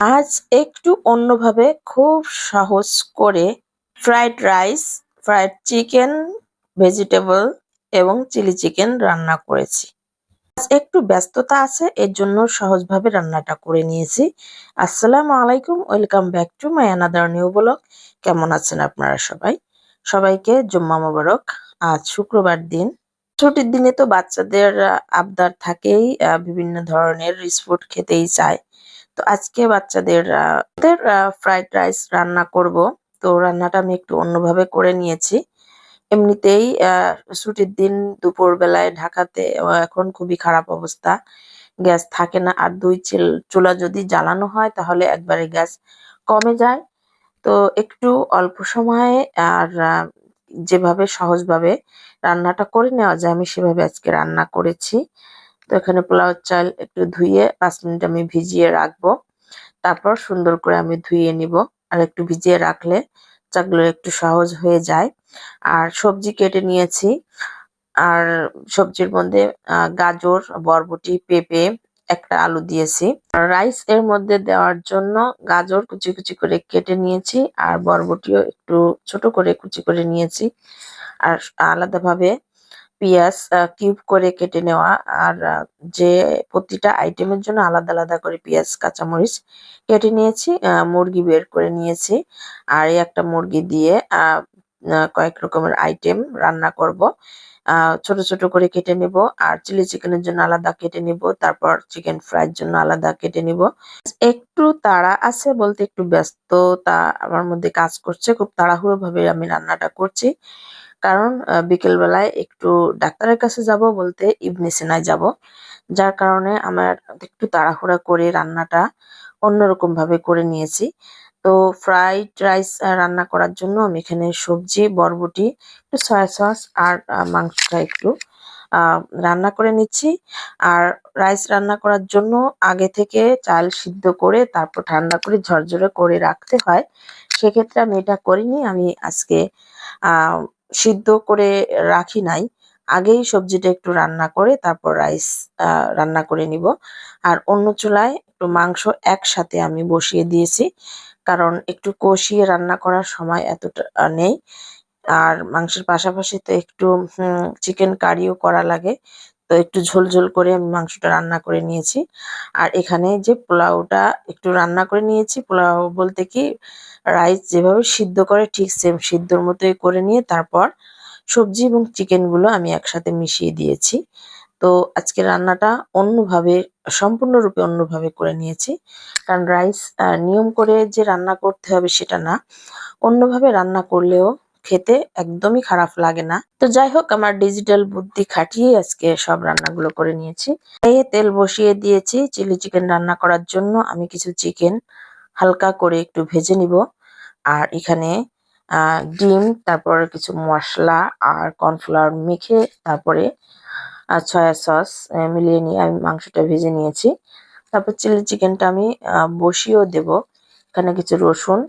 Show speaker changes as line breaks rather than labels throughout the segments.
আজ একটু অন্যভাবে খুব সহজ করে fried rice, fried chicken, vegetable এবং চিলি চিকেন রান্না করেছি। আজ একটু ব্যস্ততা আছে, এর জন্য সহজভাবে রান্নাটা করে নিয়েছি। আসসালামু আলাইকুম, welcome back to my another new blog. কেমন আছেন আপনারা সবাই? সবাইকে জুম্মা মোবারক। আজ শুক্রবার দিন। ছুটির দিনে তো বাচ্চাদের আবদার থাকেই, বিভিন্ন ধরনের ফুড খেতেই চায়। তো আজকে বাচ্চাদের ফ্রাইড রাইস রান্না করব। তো রান্নাটা আমি একটু অন্যভাবে করে নিয়েছি। এমনিতেই ছুটির দিন দুপুর বেলায় ঢাকাতে এখন খুবই খারাপ অবস্থা। গ্যাস থাকে না, আর দুই চুলা যদি জ্বালানো হয় তাহলে একবারে গ্যাস কমে যায়। তো একটু অল্প সময়ে আর যেভাবে সহজভাবে রান্নাটা করে নেওয়া যায় আমি সেভাবে আজকে রান্না করেছি। তো এখানে পোলাও চাল একটু ধুয়ে 5 মিনিট আমি ভিজিয়ে রাখবো। তারপর সুন্দর করে আমি ধুয়ে নিব। আর একটু ভিজিয়ে রাখলে চালগুলো একটু সহজ হয়ে যায়। আর সবজি কেটে নিয়েছি। আর সবজির মধ্যে গাজর, বরবটি, পেঁপে, একটা আলু দিয়েছি। আর রাইস এর মধ্যে দেওয়ার জন্য গাজর কুচি কুচি করে কেটে নিয়েছি, আর বরবটিও একটু ছোট করে কুচি করে নিয়েছি। আর আলাদাভাবে পেঁয়াজ কিউব করে কেটে নেওয়া। আর যে প্রতিটা আইটেমের জন্য আলাদা আলাদা করে পেঁয়াজ, কাঁচামরিচ কেটে নিয়েছি। মুরগি বের করে নিয়েছি। আর এই একটা মুরগি দিয়ে কয়েক রকমের আইটেম রান্না করব। ছোট ছোট করে কেটে নিব। আর চিলি চিকেনের জন্য আলাদা কেটে নিব, তারপর চিকেন ফ্রাইয়ের জন্য আলাদা কেটে নিব। একটু তাড়া আছে বলতে একটু ব্যস্ততা আমার মধ্যে কাজ করছে, খুব তাড়াহুড়ো ভাবে আমি রান্নাটা করছি। কারণ বিকেল বেলায় একটু ডাক্তারের কাছে যাব, বলতে ইবনে সিনায় যাব। যার কারণে আমার একটু তাড়াহুড়া করে রান্নাটা অন্যরকম ভাবে করে নিয়েছি। তো ফ্রাইড রাইস রান্না করার জন্য আমি এখানে সবজি, বরবটি, একটু সয়া সস আর মাংসটা একটু রান্না করে নিচ্ছি। আর রাইস রান্না করার জন্য আগে থেকে চাল সিদ্ধ করে তারপর ঠান্ডা করে ঝরঝরে করে রাখতে হয়। সেক্ষেত্রে আমি এটা করিনি। আমি আজকে আহ সিদ্ধ করে রাখি নাই। আগেই সবজিটা একটু রান্না করে তারপর রাইস রান্না করে নিব। আর অন্য চুলায় একটু মাংস একসাথে আমি বসিয়ে দিয়েছি। কারণ একটু কষিয়ে রান্না করার সময় এতটা নেই। আর মাংসের পাশাপাশি তো একটু চিকেন কারিও করা লাগে। তো একটু ঝোল ঝোল করে আমি মাংসটা রান্না করে নিয়েছি। আর এখানে যে পোলাওটা একটু রান্না করে নিয়েছি, পোলাও বলতে কি রাইস যেভাবে সিদ্ধ করে ঠিক সেম সিদ্ধর মতোই করে নিয়ে তারপর সবজি এবং চিকেন গুলো আমি একসাথে মিশিয়ে দিয়েছি। তো আজকে রান্নাটা অন্যভাবে, সম্পূর্ণরূপে অন্যভাবে করে নিয়েছি। কারণ রাইস নিয়ম করে যে রান্না করতে হবে সেটা না, অন্যভাবে রান্না করলেও খেতে একদমই খারাপ লাগে না। তো যাই হোক, আমার ডিজিটাল বুদ্ধি খাটিয়ে আজকে সব রান্নাগুলো করে নিয়েছি। এই তেল বসিয়ে দিয়েছি চিলি চিকেন রান্না করার জন্য। আমি কিছু চিকেন হালকা করে একটু ভেজে নিব। আর এখানে ডিম, তারপর কিছু মশলা আর কর্নফ্লাওয়ার মেখে তারপরে সয়া সস মিলিয়ে নিয়ে আমি মাংসটা ভেজে নিয়েছি। তারপর চিলি চিকেনটা আমি বসিয়েও দেব। এখানে কিছু রসুন,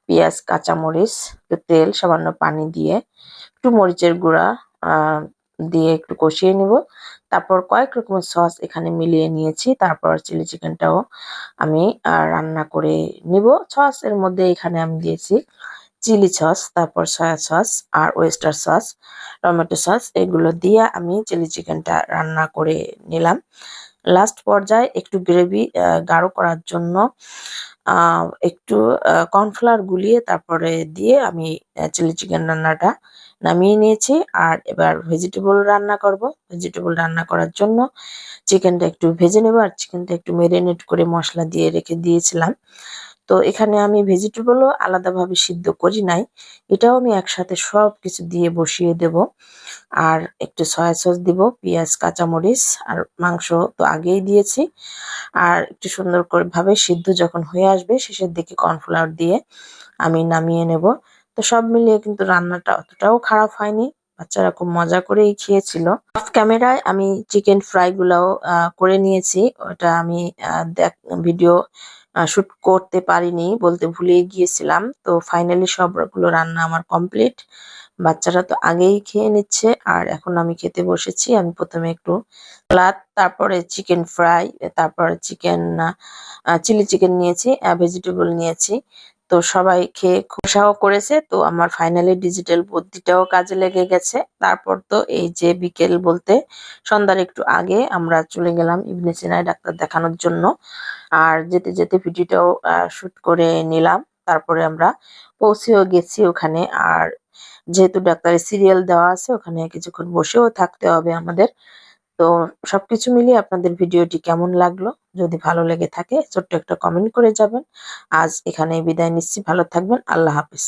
পেঁয়াজ, কাঁচামরিচ, একটু তেল, সামান্য পানি দিয়ে একটু মরিচের গুঁড়া দিয়ে একটু কষিয়ে নিব। তারপর কয়েক রকমের সস এখানে মিলিয়ে নিয়েছি। তারপর চিলি চিকেনটাও আমি রান্না করে নিব। সস এর মধ্যে এখানে আমি দিয়েছি চিলি সস, তারপর সয়া সস আর ওয়েস্টার সস, টমেটো সস, এগুলো দিয়ে আমি চিলি চিকেনটা রান্না করে নিলাম। লাস্ট পর্যায়ে একটু গ্রেভি গাঢ় করার জন্য একটু কর্নফ্লাওয়ার গুলিয়ে তারপরে দিয়ে আমি চিলি চিকেন রান্নাটা নামিয়ে নিয়েছি। আর এবার ভেজিটেবল রান্না করব। ভেজিটেবল রান্না করার জন্য চিকেনটা একটু ভেজে নেব। আর চিকেনটা একটু মেরিনেট করে মশলা দিয়ে রেখে দিয়েছিলাম। তো এখানে আমি ভেজিটেবলও আলাদাভাবে সিদ্ধ করি নাই। এটাও আমি একসাথে সবকিছু দিয়ে বসিয়ে দেব। আর একটু সয়া সস দিব, পেঁয়াজ, কাঁচামরিচ আর মাংস তো আগেই দিয়েছি। আর একটু সুন্দর করে ভাবে সিদ্ধ যখন হয়ে আসবে শেষের দিকে কর্নফ্লাওয়ার দিয়ে আমি নামিয়ে নেব। তো সব মিলিয়ে কিন্তু রান্নাটা অতটাও খারাপ হয়নি। বাচ্চারা খুব মজা করেই খেয়েছিল। অফ ক্যামেরায় আমি চিকেন ফ্রাই গুলাও করে নিয়েছি। ওটা আমি ভিডিও শুট করতে পারিনি, বলতে ভুলেই গিয়েছিলাম। তো ফাইনালি সবগুলো রান্না আমার কমপ্লিট। বাচ্চারা তো আগেই খেয়ে নিচ্ছে আর এখন আমি খেতে বসেছি। আমি প্রথমে একটু সালাদ, তারপরে চিকেন ফ্রাই, তারপরে চিলি চিকেন নিয়েছি, ভেজিটেবল নিয়েছি। তো সবাই খেয়ে খুব উৎসাহ করেছে। তো আমার ফাইনালি ডিজিটাল বুদ্ধিটাও কাজে লেগে গেছে। তারপর তো এই যে বিকেল বলতে সন্ধ্যার একটু আগে আমরা চলে গেলাম ইবনে সিনায় ডাক্তার দেখানোর জন্য। আর যেতে যেতে ভিডিওটাও শুট করে নিলাম। তারপরে আমরা পৌঁছেও গেছি ওখানে। আর যেহেতু ডাক্তারের সিরিয়াল দেওয়া আছে, ওখানে কিছুক্ষণ বসেও থাকতে হবে আমাদের। তো সবকিছু মিলিয়ে আপনাদের ভিডিওটি কেমন লাগলো? যদি ভালো লেগে থাকে ছোট্ট একটা কমেন্ট করে যাবেন। আজ এখানেই বিদায় নিচ্ছি। ভালো থাকবেন। আল্লাহ হাফেজ।